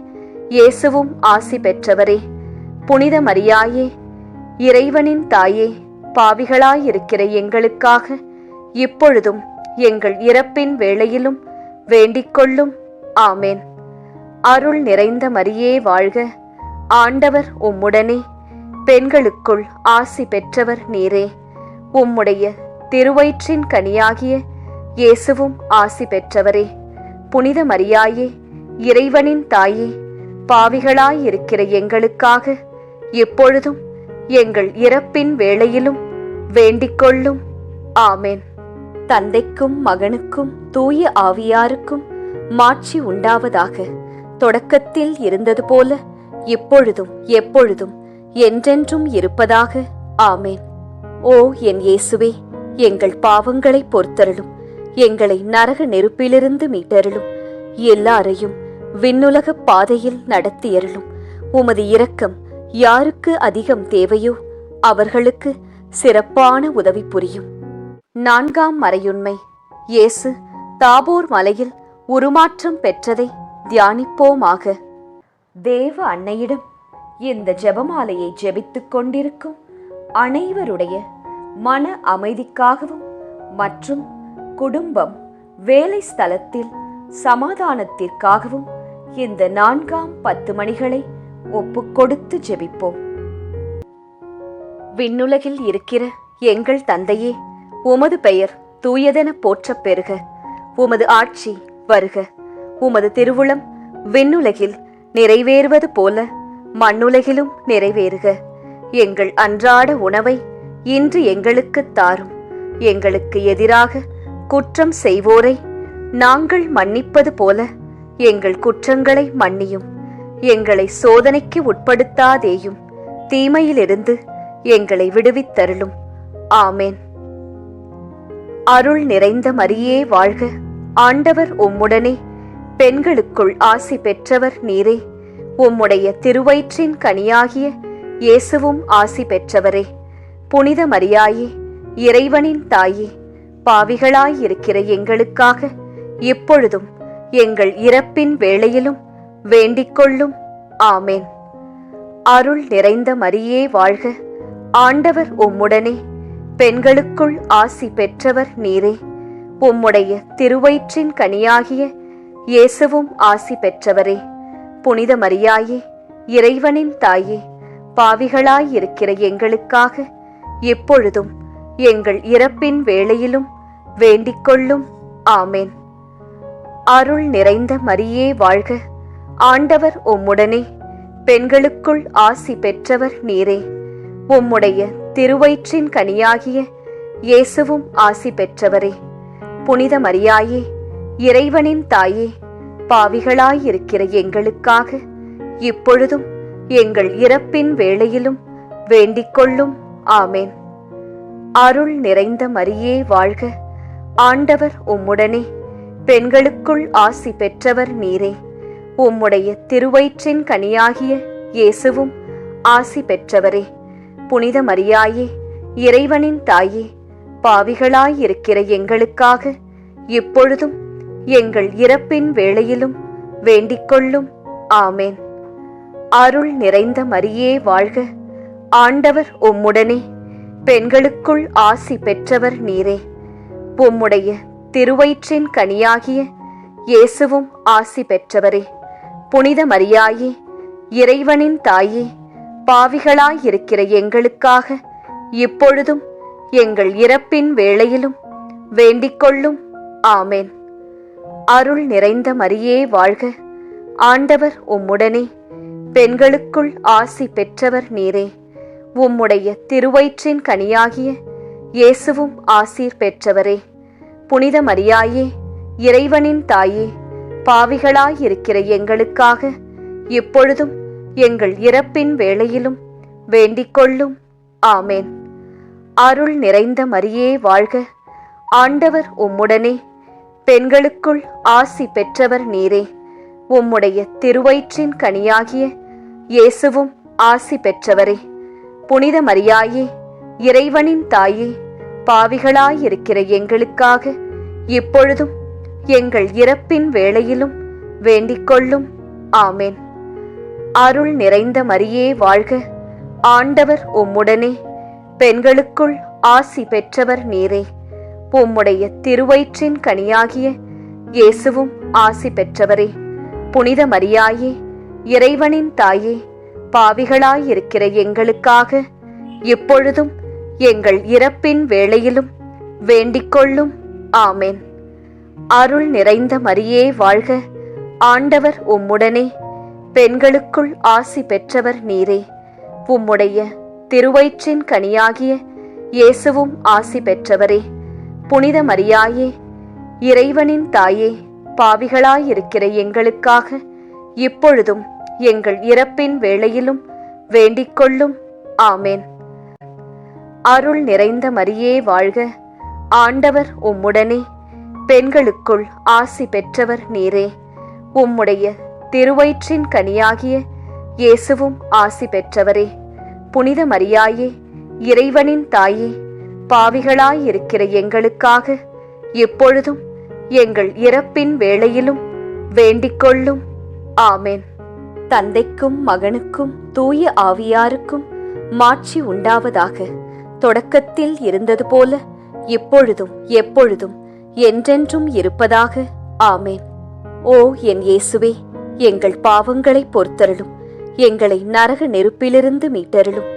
இயேசுவும் ஆசி பெற்றவரே. புனித மரியாயே, இறைவனின் தாயே, பாவிகளாயிருக்கிற எங்களுக்காக இப்பொழுதும் எங்கள் இறப்பின் வேளையிலும் வேண்டிக்கொள்ளும். ஆமேன். அருள் நிறைந்த மரியே வாழ்க. ஆண்டவர் உம்முடனே, பெண்களுக்குள் ஆசி பெற்றவர் நீரே. உம்முடைய திருவயிற்றின் கனியாகிய இயேசுவும் ஆசி பெற்றவரே. புனித மரியாயே, இறைவனின் தாயே, பாவிகளாயிருக்கிற எங்களுக்காக இப்பொழுதும் எங்கள் இறப்பின் வேளையிலும் வேண்டிக்கொள்ளும். ஆமேன். தந்தைக்கும் மகனுக்கும் தூய ஆவியாருக்கும் மாட்சி உண்டாவதாக. தொடக்கத்தில் இருந்தது போல இப்பொழுதும் எப்பொழுதும் என்றென்றும் இருப்பதாக. ஆமேன். ஓ என் இயேசுவே, எங்கள் பாவங்களை பொறுத்தருளும். எங்களை நரக நெருப்பிலிருந்து மீட்டருளும். எல்லாரையும் விண்ணுலக பாதையில் நடத்தியருளும். உமது இரக்கம் யாருக்கு அதிகம் தேவையோ அவர்களுக்கு சிறப்பான உதவி புரியும். 4ஆம் மறையுண்மை. இயேசு தாபோர் மலையில் உருமாற்றம் பெற்றதை தியானிப்போமாக. தேவ அன்னையிடம் இந்த ஜெபமாலையை ஜெபித்துக் கொண்டிருக்கும் அனைவருடைய மன அமைதிக்காகவும் மற்றும் குடும்பம், வேலை ஸ்தலத்தில் சமாதானத்திற்காகவும் இந்த 4ஆம் 10 மணிகளை ஒப்புக்கொடுத்து ஜெபிப்போம். விண்ணுலகில் இருக்கிற எங்கள் தந்தையே, உமது பெயர் தூயதென போற்றப் பெறுக. உமது ஆட்சி வருக. உமது திருவுளம் விண்ணுலகில் நிறைவேறுவது போல மண்ணுலகிலும் நிறைவேறுக. எங்கள் அன்றாட உணவை இன்று எங்களுக்குத் தாரும். எங்களுக்கு எதிராக குற்றம் செய்வோரை நாங்கள் மன்னிப்பது போல எங்கள் குற்றங்களை மன்னியும். எங்களை சோதனைக்கு உட்படுத்தாதேயும், தீமையிலிருந்து எங்களை விடுவித்தருளும். ஆமேன். அருள் நிறைந்த மரியே வாழ்க. ஆண்டவர் உம்முடனே, பெண்களுக்குள் ஆசி பெற்றவர் நீரே. உம்முடைய திருவயிற்றின் கனியாகிய இயேசுவும் ஆசி பெற்றவரே. புனித மரியாயே, இறைவனின் தாயே, பாவிகளாயிருக்கிற எங்களுக்காக இப்பொழுதும் எங்கள் இறப்பின் வேளையிலும் வேண்டிக்கொள்ளும். ஆமேன். அருள் நிறைந்த மரியே வாழ்க. ஆண்டவர் உம்முடனே, பெண்களுக்குள் ஆசி பெற்றவர் நீரே. உம்முடைய திருவயிற்றின் கனியாகிய இயேசுவும் ஆசி பெற்றவரே. புனித மரியாயே, இறைவனின் தாயே, பாவிகளாயிருக்கிற எங்களுக்காக எப்பொழுதும் எங்கள் இறப்பின் வேளையிலும் வேண்டிக்கொள்ளும். ஆமேன். அருள் நிறைந்த மரியே வாழ்க. ஆண்டவர் உம்முடனே, பெண்களுக்குள் ஆசி பெற்றவர் நீரே. உம்முடைய திருவயிற்றின் கனியாகிய இயேசுவும் ஆசி பெற்றவரே. புனித மரியாயே, இறைவனின் தாயே, பாவிகளாயிருக்கிற எங்களுக்காக இப்பொழுதும் எங்கள் இறப்பின் வேளையிலும் வேண்டிக்கொள்ளும். ஆமேன். அருள் நிறைந்த மரியே வாழ்க. ஆண்டவர் உம்முடனே, பெண்களுக்குள் ஆசி பெற்றவர் நீரே. உம்முடைய திருவயிற்றின் கனியாகிய இயேசுவும் ஆசி பெற்றவரே. புனித மரியாயே, இறைவனின் தாயே, பாவிகளாயிருக்கிற எங்களுக்காக இப்பொழுதும் எங்கள் இறப்பின் வேளையிலும் வேண்டிக்கொள்ளும். ஆமேன். அருள் நிறைந்த மரியே வாழ்க, ஆண்டவர் உம்முடனே, பெண்களுக்குள் ஆசி பெற்றவர் நீரே. உம்முடைய திருவயிற்றின் கனியாகிய இயேசுவும் ஆசி பெற்றவரே. புனித மரியாயே, இறைவனின் தாயே, பாவிகளாயிருக்கிற எங்களுக்காக இப்பொழுதும் எங்கள் இறப்பின் வேளையிலும் வேண்டிக்கொள்ளும். ஆமேன். அருள் நிறைந்த மரியே வாழ்க, ஆண்டவர் உம்முடனே, பெண்களுக்குள் ஆசி பெற்றவர் நீரே. உம்முடைய திருவயிற்றின் கனியாகிய இயேசுவும் ஆசீர் பெற்றவரே. புனித மரியாயே, இறைவனின் தாயே, பாவிகளாயிருக்கிற எங்களுக்காக இப்பொழுதும் எங்கள் இறப்பின் வேளையிலும் வேண்டிக்கொள்ளும். ஆமேன். அருள் நிறைந்த மரியே வாழ்க, ஆண்டவர் உம்முடனே, பெண்களுக்குள் ஆசி பெற்றவர் நீரே. உம்முடைய திருவயிற்றின் கனியாகிய இயேசுவும் ஆசி பெற்றவரே. புனித மரியாயே, இறைவனின் தாயே, பாவிகளாயிருக்கிற எங்களுக்காக இப்பொழுதும் எங்கள் இறப்பின் வேளையிலும் வேண்டிக்கொள்ளும். ஆமேன். அருள் நிறைந்த மரியே வாழ்க, ஆண்டவர் உம்முடனே, பெண்களுக்குள் ஆசி பெற்றவர் நீரே. உம்முடைய திருவயிற்றின் கனியாகிய இயேசுவும் ஆசி பெற்றவரே. புனித மரியாயே, இறைவனின் தாயே, பாவிகளாயிருக்கிற எங்களுக்காக இப்பொழுதும் எங்கள் இறப்பின் வேளையிலும் வேண்டிக்கொள்ளும். ஆமேன். அருள் நிறைந்த மரியே வாழ்க, ஆண்டவர் உம்முடனே, பெண்களுக்குள் ஆசி பெற்றவர் நீரே. உம்முடைய திருவயிற்றின் கனியாகிய இயேசுவும் ஆசி பெற்றவரே. புனித மரியாயே, இறைவனின் தாயே, பாவிகளாயிருக்கிற எங்களுக்காக இப்பொழுதும் எங்கள் இறப்பின் வேளையிலும் வேண்டிக்கொள்ளும். ஆமேன். அருள் நிறைந்த மரியே வாழ்க, ஆண்டவர் உம்முடனே, பெண்களுக்குள் ஆசி பெற்றவர் நீரே. உம்முடைய திருவயிற்றின் கனியாகிய இயேசுவும் ஆசி பெற்றவரே. புனித மரியாயே, இறைவனின் தாயே, பாவிகளாயிருக்கிற எங்களுக்காக இப்பொழுதும் எங்கள் இறப்பின் வேளையிலும் வேண்டிக்கொள்ளும். ஆமேன். தந்தைக்கும் மகனுக்கும் தூய ஆவியாருக்கும் மாட்சி உண்டாவதாக. தொடக்கத்தில் இருந்தது போல இப்பொழுதும் எப்பொழுதும் என்றென்றும் இருப்பதாக. ஆமேன். ஓ என் இயேசுவே, எங்கள் பாவங்களை பொறுத்தருளும், எங்களை நரக நெருப்பிலிருந்து மீட்டருளும்,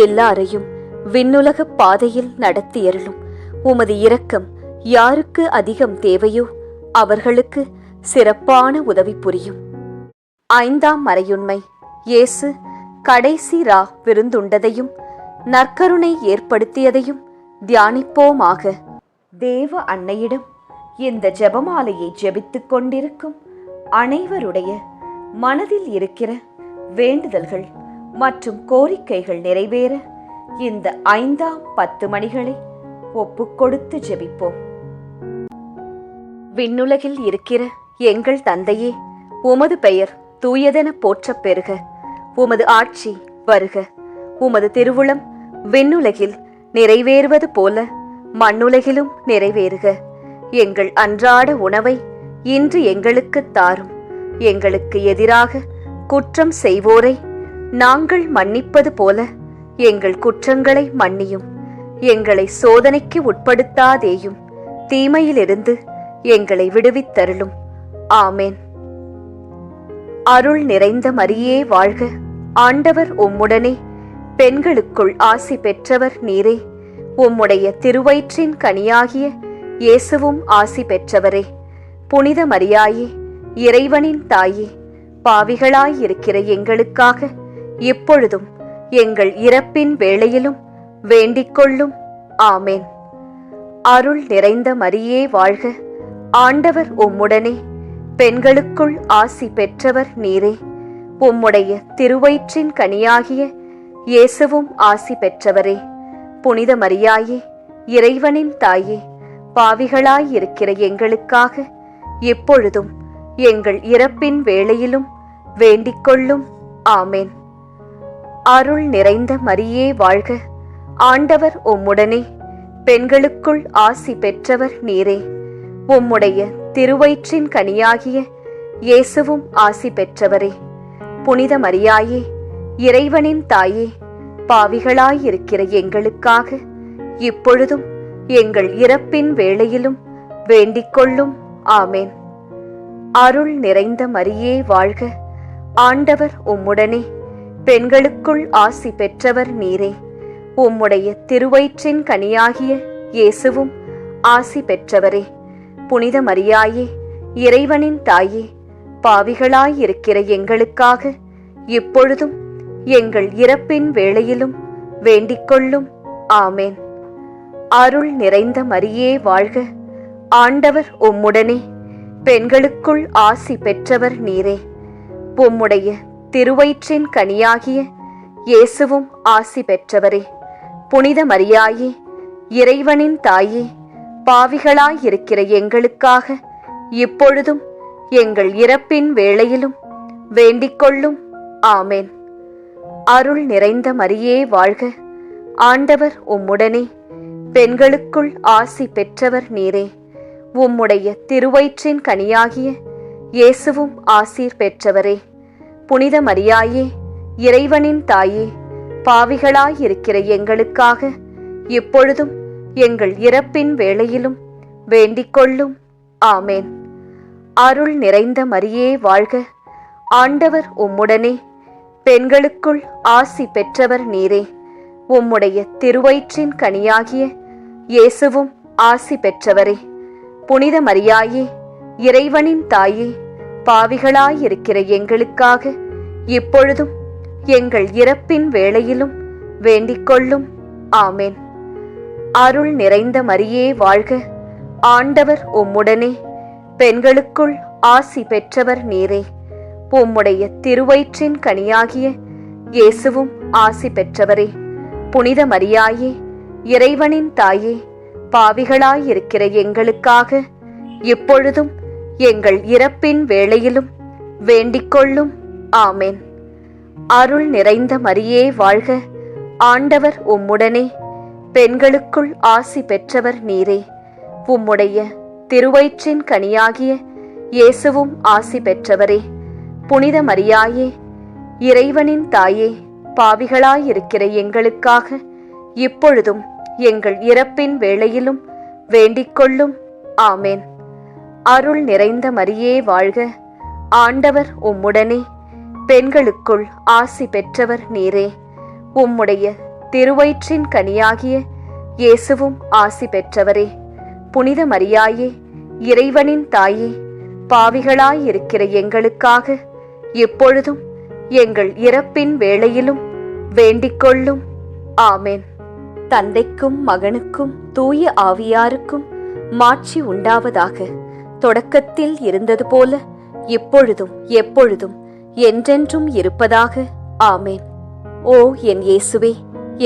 எல்லாரையும் விண்ணுலக பாதையில் நடத்தியருளும். உமது இரக்கம் யாருக்கு அதிகம் தேவையோ அவர்களுக்கு சிறப்பான உதவி புரியும். 5ஆம் மறையுண்மை. இயேசு கடைசி விருந்துண்டதையும் நற்கருணை ஏற்படுத்தியதையும் தியானிப்போமாக. தேவ அன்னையிடம் இந்த ஜெபமாலையை ஜெபித்துக் கொண்டிருக்கும் அனைவருடைய மனதில் இருக்கிற வேண்டுதல்கள் மற்றும் கோரிக்கைகள் நிறைவேற இந்த 5ஆம் 10 மணிகளை ஒப்புக்கொடுத்து ஜெபிப்போம். விண்ணுலகில் இருக்கிற எங்கள் தந்தையே, உமது பெயர் தூயதென போற்றப் பெறுக. உமது ஆட்சி வருக. உமது திருவுளம் விண்ணுலகில் நிறைவேறுவது போல மண்ணுலகிலும் நிறைவேறுக. எங்கள் அன்றாட உணவை இன்று எங்களுக்கு தாரும். எங்களுக்கு எதிராக குற்றம் செய்வோரை நாங்கள் மன்னிப்பது போல எங்கள் குற்றங்களை மன்னியும். எங்களை சோதனைக்கு உட்படுத்தாதேயும், தீமையிலிருந்து எங்களை விடுவித்தருளும். ஆமேன். அருள் நிறைந்த மரியே வாழ்க, ஆண்டவர் உம்முடனே, பெண்களுக்குள் ஆசி பெற்றவர் நீரே. உம்முடைய திருவயிற்றின் கனியாகிய இயேசுவும் ஆசி பெற்றவரே. புனித மரியாயே, இறைவனின் தாயே, பாவிகளாயிருக்கிற எங்களுக்காக இப்பொழுதும் எங்கள் இறப்பின் வேளையிலும் வேண்டிக்கொள்ளும். ஆமேன். அருள் நிறைந்த மரியே வாழ்க, ஆண்டவர் உம்முடனே, பெண்களுக்குள் ஆசி பெற்றவர் நீரே. உம்முடைய திருவயிற்றின் கனியாகிய இயேசுவும் ஆசி பெற்றவரே. புனித மரியாயே, இறைவனின் தாயே, பாவிகளாயிருக்கிற எங்களுக்காக எப்பொழுதும் எங்கள் இறப்பின் வேளையிலும் வேண்டிக்கொள்ளும். ஆமேன். அருள் நிறைந்த மரியே வாழ்க, ஆண்டவர் உம்முடனே, பெண்களுக்குள் ஆசி பெற்றவர் நீரே. உம்முடைய திருவயிற்றின் கனியாகிய இயேசுவும் ஆசி பெற்றவரே. புனித மரியாயே, இறைவனின் தாயே, பாவிகளாயிருக்கிற எங்களுக்காக இப்பொழுதும் எங்கள் இறப்பின் வேளையிலும் வேண்டிக்கொள்ளும். ஆமேன். அருள் நிறைந்த மரியே வாழ்க, ஆண்டவர் உம்முடனே. பெண்களுக்குள் ஆசி பெற்றவர் நீரே. உம்முடைய திருவயிற்றின் கனியாகிய இயேசுவும் ஆசி பெற்றவரே. புனித மரியாயே, இறைவனின் தாயே, பாவிகளாயிருக்கிற எங்களுக்காக இப்பொழுதும் எங்கள் இறப்பின் வேளையிலும் வேண்டிக்கொள்ளும். ஆமேன். அருள் நிறைந்த மரியே வாழ்க, ஆண்டவர் உம்முடனே. பெண்களுக்குள் ஆசி பெற்றவர் நீரே. உம்முடைய திருவயிற்றின் கனியாகிய இயேசுவும் ஆசி பெற்றவரே. புனித மரியாயே, இறைவனின் தாயே, பாவிகளாயிருக்கிற எங்களுக்காக இப்பொழுதும் எங்கள் இறப்பின் வேளையிலும் வேண்டிக்கொள்ளும். ஆமேன். அருள் நிறைந்த மரியே வாழ்க, ஆண்டவர் உம்முடனே. பெண்களுக்குள் ஆசி பெற்றவர் நீரே. உம்முடைய திருவயிற்றின் கனியாகிய இயேசுவும் ஆசீர் பெற்றவரே. புனித மரியாயே, இறைவனின் தாயே, பாவிகளாயிருக்கிற எங்களுக்காக இப்பொழுதும் எங்கள் இறப்பின் வேளையிலும் வேண்டிக்கொள்ளும். ஆமேன். அருள் நிறைந்த மரியே வாழ்க, ஆண்டவர் உம்முடனே. பெண்களுக்குள் ஆசி பெற்றவர் நீரே. உம்முடைய திருவயிற்றின் கனியாகிய இயேசுவும் ஆசி பெற்றவரே. புனித மரியாயே, இறைவனின் தாயே, பாவிகளாயிருக்கிற எங்களுக்காக இப்பொழுதும் எங்கள் இறப்பின் வேளையிலும் வேண்டிக்கொள்ளும். ஆமேன். அருள் நிறைந்த மரியே வாழ்க, ஆண்டவர் உம்முடனே. பெண்களுக்குள் ஆசி பெற்றவர் நீரே. உம்முடைய திருவயிற்றின் கனியாகிய இயேசுவும் ஆசி பெற்றவரே. புனித மரியாயே, இறைவனின் தாயே, பாவிகளாயிருக்கிற எங்களுக்காக இப்பொழுதும் எங்கள் இறப்பின் வேளையிலும் வேண்டிக்கொள்ளும். ஆமேன். அருள் நிறைந்த மரியே வாழ்க, ஆண்டவர் உம்முடனே. பெண்களுக்குள் ஆசி பெற்றவர் நீரே. உம்முடைய திருவயிற்றின் கனியாகிய இயேசுவும் ஆசி பெற்றவரே. புனித மரியாயே, இறைவனின் தாயே, பாவிகளாயிருக்கிற எங்களுக்காக இப்பொழுதும் எங்கள் இறப்பின் வேளையிலும் வேண்டிக்கொள்ளும். ஆமேன். அருள் நிறைந்த மரியே வாழ்க, ஆண்டவர் உம்முடனே. பெண்களுக்குள் ஆசி பெற்றவர் நீரே. உம்முடைய திருவயிற்றின் கனியாகிய இயேசுவும் ஆசி பெற்றவரே. புனித மரியாயே, இறைவனின் தாயே, பாவிகளாயிருக்கிற எங்களுக்காக இப்பொழுதும் எங்கள் இறப்பின் வேளையிலும் வேண்டிக்கொள்ளும். ஆமேன். தந்தைக்கும் மகனுக்கும் தூய ஆவியாருக்கும் மாட்சி உண்டாவதாக. தொடக்கத்தில் இருந்தது போல இப்பொழுதும் எப்பொழுதும் என்றென்றும் இருப்பதாக. ஆமேன். ஓ என் இயேசுவே,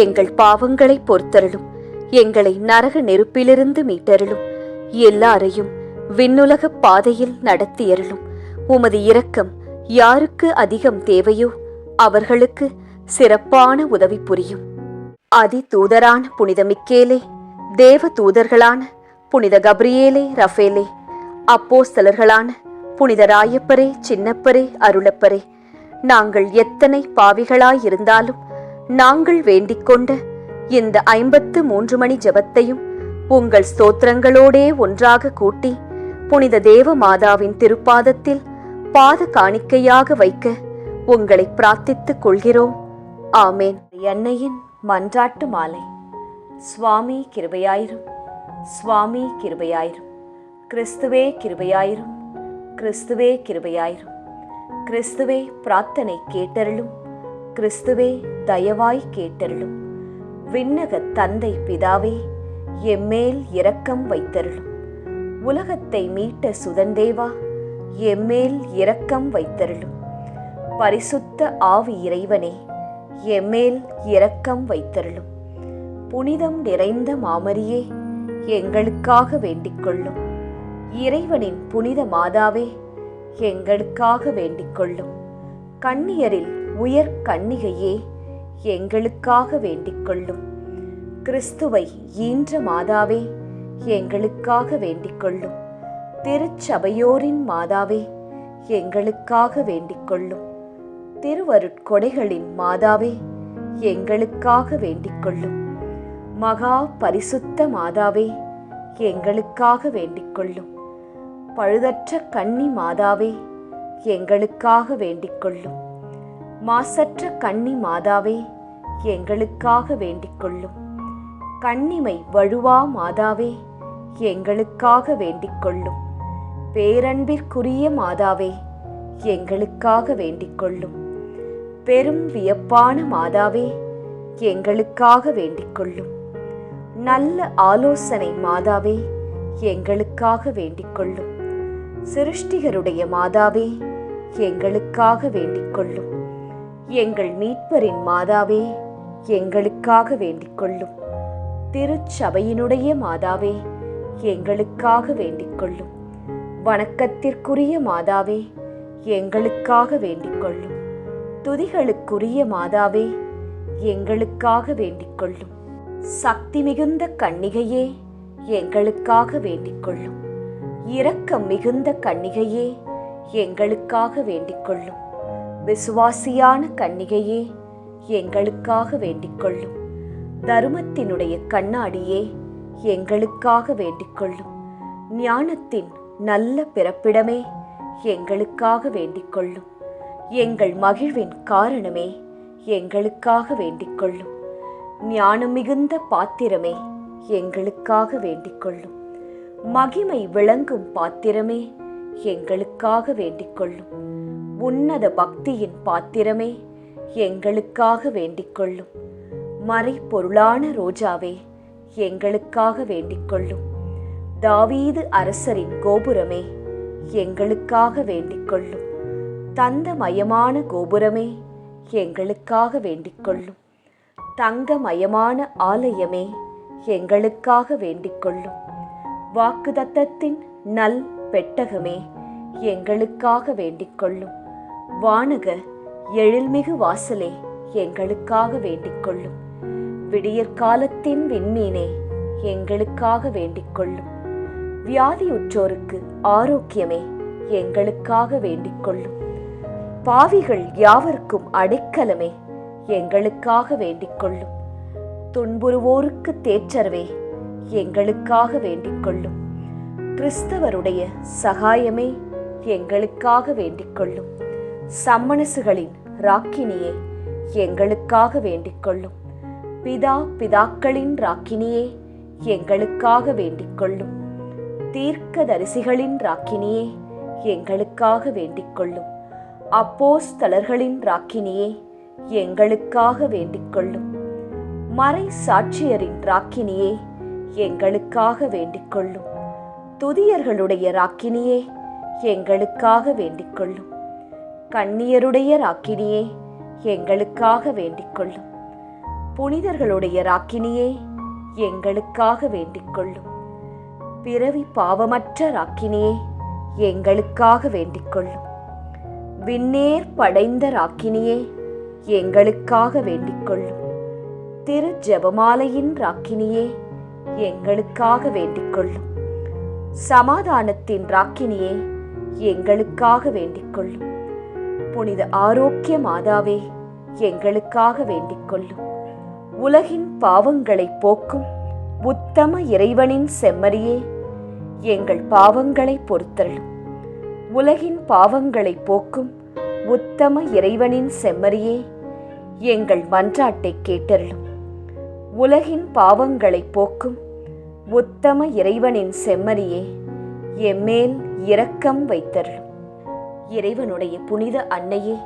எங்கள் பாவங்களை பொறுத்தருளும். எங்களை நரக நெருப்பிலிருந்து மீட்டருளும். எல்லாரையும் விண்ணுலக பாதையில் நடத்தியருளும். உமது இரக்கம் யாருக்கு அதிகம் தேவையோ அவர்களுக்கு சிறப்பான உதவி புரியும். அதி தூதரான புனித மிக்கேலே, தேவ தூதர்களான புனித கப்ரியேலே, ரஃபேலே, அப்போஸ்தலர்களான புனித ராயப்பரே, சின்னப்பரே, அருளப்பரே, நாங்கள் எத்தனை பாவிகளாயிருந்தாலும் நாங்கள் வேண்டிக்கொண்ட இந்த 53 மணி ஜெபத்தையும் உங்கள் ஸ்தோத்திரங்களோடே ஒன்றாக கூட்டி புனித தேவ மாதாவின் திருப்பாதத்தில் பாத காணிக்கையாக வைக்க உங்களை பிரார்த்தித்துக் கொள்கிறோம். ஆமேன். அன்னையின் மன்றாட்டு மாலை. சுவாமி கிருபையாயிரும், சுவாமி கிருபையாயிரும், கிறிஸ்துவே கிருபையாயிரும், கிறிஸ்துவே கிருபையாயிரும், கிறிஸ்துவே பிரார்த்தனை கேட்டருளும், கிறிஸ்துவே தயவாய் கேட்டருளும். விண்ணக தந்தை பிதாவே, எம்மேல் இரக்கம் வைத்தருளும். உலகத்தை மீட்ட சுதந்தேவா, எம்மேல் இரக்கம் வைத்தருளும். பரிசுத்த ஆவி இறைவனே, எம்மேல் இரக்கம் வைத்தருளும். புனிதம் நிறைந்த மாமரியே, எங்களுக்காக வேண்டிக்கொள்ளும். இறைவனின் புனித மாதாவே, எங்களுக்காக வேண்டிக்கொள்ளும். கன்னியரில் உயர் கன்னிகையே, எங்களுக்காக வேண்டிக்கொள்ளும். கிறிஸ்துவை ஈன்ற மாதாவே, எங்களுக்காக வேண்டிக் கொள்ளும். திருச்சபையோரின் மாதாவே, எங்களுக்காக வேண்டிக் கொள்ளும். திருவருட்கொடைகளின் மாதாவே, எங்களுக்காக வேண்டிக் கொள்ளும். மகா பரிசுத்த மாதாவே, எங்களுக்காக வேண்டிக் கொள்ளும். பழுதற்ற கன்னி மாதாவே, எங்களுக்காக வேண்டிக் கொள்ளும். மாசற்ற கன்னி மாதாவே, எங்களுக்காக வேண்டிக் கொள்ளும். கன்னிமை வழுவா மாதாவே, எங்களுக்காக வேண்டிக் கொள்ளும். பேரன்பிற்குரிய மாதாவே, எங்களுக்காக வேண்டிக் கொள்ளும். பெரும் வியப்பான மாதாவே, எங்களுக்காக வேண்டிக் கொள்ளும். நல்ல ஆலோசனை மாதாவே, எங்களுக்காக வேண்டிக் கொள்ளும். சிருஷ்டிகருடைய மாதாவே, எங்களுக்காக வேண்டிக் கொள்ளும். எங்கள் மீட்பரின் மாதாவே, எங்களுக்காக வேண்டிக் கொள்ளும். திருச்சபையினுடைய மாதாவே, எங்களுக்காக வேண்டிக் கொள்ளும். வணக்கத்திற்குரிய மாதாவே, எங்களுக்காக வேண்டிக் கொள்ளும். துதிகளுக்குரிய மாதாவே, எங்களுக்காக வேண்டிக் கொள்ளும். சக்தி மிகுந்த கன்னிகையே, எங்களுக்காக வேண்டிக் கொள்ளும். இரக்கம் மிகுந்த கன்னிகையே, எங்களுக்காக வேண்டிக் கொள்ளும். விசுவாசியான கன்னிகையே, எங்களுக்காக வேண்டிக் கொள்ளும். தருமத்தினுடைய கண்ணாடியே, எங்களுக்காக வேண்டிக் கொள்ளும். ஞானத்தின் நல்ல பிறப்பிடமே, எங்களுக்காக வேண்டிக் கொள்ளும். எங்கள் மகிழ்வின் காரணமே, எங்களுக்காக வேண்டிக் கொள்ளும். ஞானம் மிகுந்த பாத்திரமே, எங்களுக்காக வேண்டிக் கொள்ளும். மகிமை விளங்கும் பாத்திரமே, எங்களுக்காக வேண்டிக் கொள்ளும். உன்னத பக்தியின் பாத்திரமே, எங்களுக்காக வேண்டிக் கொள்ளும். மறைபொருளான ரோஜாவே, எங்களுக்காக வேண்டிக் கொள்ளும். தாவீது அரசரின் கோபுரமே, எங்களுக்காக வேண்டிக் கொள்ளும். தந்தமயமான கோபுரமே, எங்களுக்காக வேண்டிக் கொள்ளும். தங்கமயமான ஆலயமே, எங்களுக்காக வேண்டிக் கொள்ளும். வாக்குதத்தத்தின் நல் பெட்டகமே, எங்களுக்காக வேண்டிக் கொள்ளும். வானக எழில்மிகு வாசலே, எங்களுக்காக வேண்டிக் கொள்ளும். விடியற்காலத்தின் விண்மீனே, எங்களுக்காக வேண்டிக் கொள்ளும். வியாதியுற்றோருக்கு ஆரோக்கியமே, எங்களுக்காக வேண்டிக் கொள்ளும். பாவிகள் யாவருக்கும் அடைக்கலமே, எங்களுக்காக வேண்டிக் கொள்ளும். துன்புறுவோருக்கு தேற்றரவே, எங்களுக்காக வேண்டிக் கொள்ளும். கிறிஸ்தவருடைய சகாயமே, எங்களுக்காக வேண்டிக் கொள்ளும். சம்மனசுகளின் ராக்கினியே, எங்களுக்காக வேண்டிக் கொள்ளும். பிதாக்களின் ராக்கினியே, எங்களுக்காக வேண்டிக் கொள்ளும். தீர்க்கதரிசிகளின் ராக்கினியே, எங்களுக்காக வேண்டிக் கொள்ளும். அப்போஸ்தலர்களின் ராக்கினியே, எங்களுக்காக வேண்டிக் கொள்ளும். மறை சாட்சியரின் ராக்கினியே, எங்களுக்காக வேண்டிக் கொள்ளும். துதியர்களுடைய ராக்கினியே, எங்களுக்காக வேண்டிக் கொள்ளும். கன்னியருடைய ராக்கினியே, எங்களுக்காக வேண்டிக் கொள்ளும். புனிதர்களுடைய ராக்கினியே, எங்களுக்காக வேண்டிக் கொள்ளும். பிறவி பாவமற்ற ராக்கினியே, எங்களுக்காக வேண்டிக் கொள்ளும். விண்ணேர் படைந்த ராக்கினியே, எங்களுக்காக வேண்டிக் கொள்ளும். திரு ஜெபமாலையின் ராக்கினியே, எங்களுக்காக வேண்டிக் கொள்ளும். சமாதானத்தின் ராக்கினியே, எங்களுக்காக வேண்டிக் கொள்ளும். புனித ஆரோக்கிய மாதாவே, எங்களுக்காக வேண்டிக் கொள்ளும். உலகின் பாவங்களை போக்கும் உத்தம இறைவனின் செம்மறியே, எங்கள் பாவங்களை பொறுத்தருளும். உலகின் பாவங்களை போக்கும் உத்தம இறைவனின் செம்மறியே, எங்கள் மன்றாட்டை கேட்டருளும். உலகின் பாவங்களை போக்கும் உத்தம இறைவனின் செம்மறியே, எம்மேல் இரக்கம் வைத்தருளும். இறைவனுடைய புனித அன்னையே,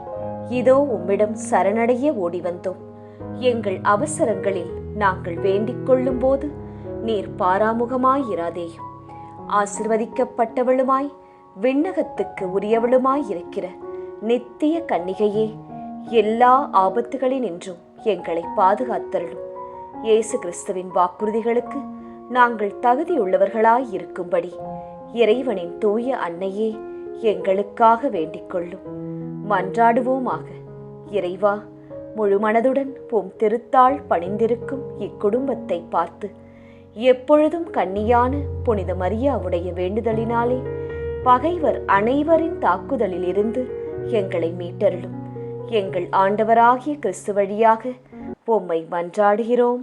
இதோ உம்மிடம் சரணடைய ஓடி வந்தோம். எங்கள் அவசரங்களில் நாங்கள் வேண்டிக் கொள்ளும் போது நீர் பாராமுகமாயிராதேயும். ஆசிர்வதிக்கப்பட்டவளுமாய் விண்ணகத்துக்கு உரியவளுமாயிருக்கிற நித்திய கன்னிகையே, எல்லா ஆபத்துகளினின்றும் எங்களை பாதுகாத்தருளும். இயேசு கிறிஸ்துவின் வாக்குறுதிகளுக்கு நாங்கள் தகுதியுள்ளவர்களாயிருக்கும்படி இறைவனின் தூய அன்னையே, எங்களுக்காக வேண்டிக் கொள்ளும். மன்றாடுவோமாக. இறைவா, முழு மனதுடன் உம் திருத்தாள் பணிந்திருக்கும் இக்குடும்பத்தை பார்த்து எப்பொழுதும் கன்னியான புனித மரியாவுடைய வேண்டுதலினாலே பகைவர் அனைவரின் தாக்குதலில் இருந்து எங்களை மீட்டருளும். எங்கள் ஆண்டவராகிய கிறிஸ்து வழியாக உம்மை மன்றாடுகிறோம்.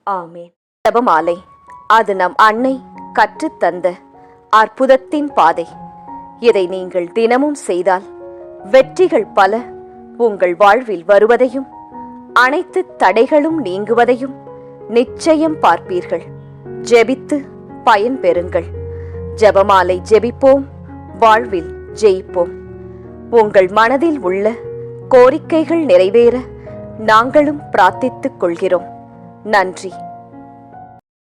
ஆமேன். ஜெபமாலை. அது நம் அன்னை கற்றுத்தந்த அற்புதத்தின் பாதை. இதை நீங்கள் தினமும் செய்தால் வெற்றிகள் பல உங்கள் வாழ்வில் வருவதையும் அனைத்து தடைகளும் நீங்குவதையும் நிச்சயம் பார்ப்பீர்கள். ஜெபித்து பயன் பெறுங்கள். ஜெபமாலை ஜெபிப்போம், வாழ்வில் ஜெயிப்போம். உங்கள் மனதில் உள்ள கோரிக்கைகள் நிறைவேற நாங்களும் பிரார்த்தித்துக் கொள்கிறோம். நன்றி.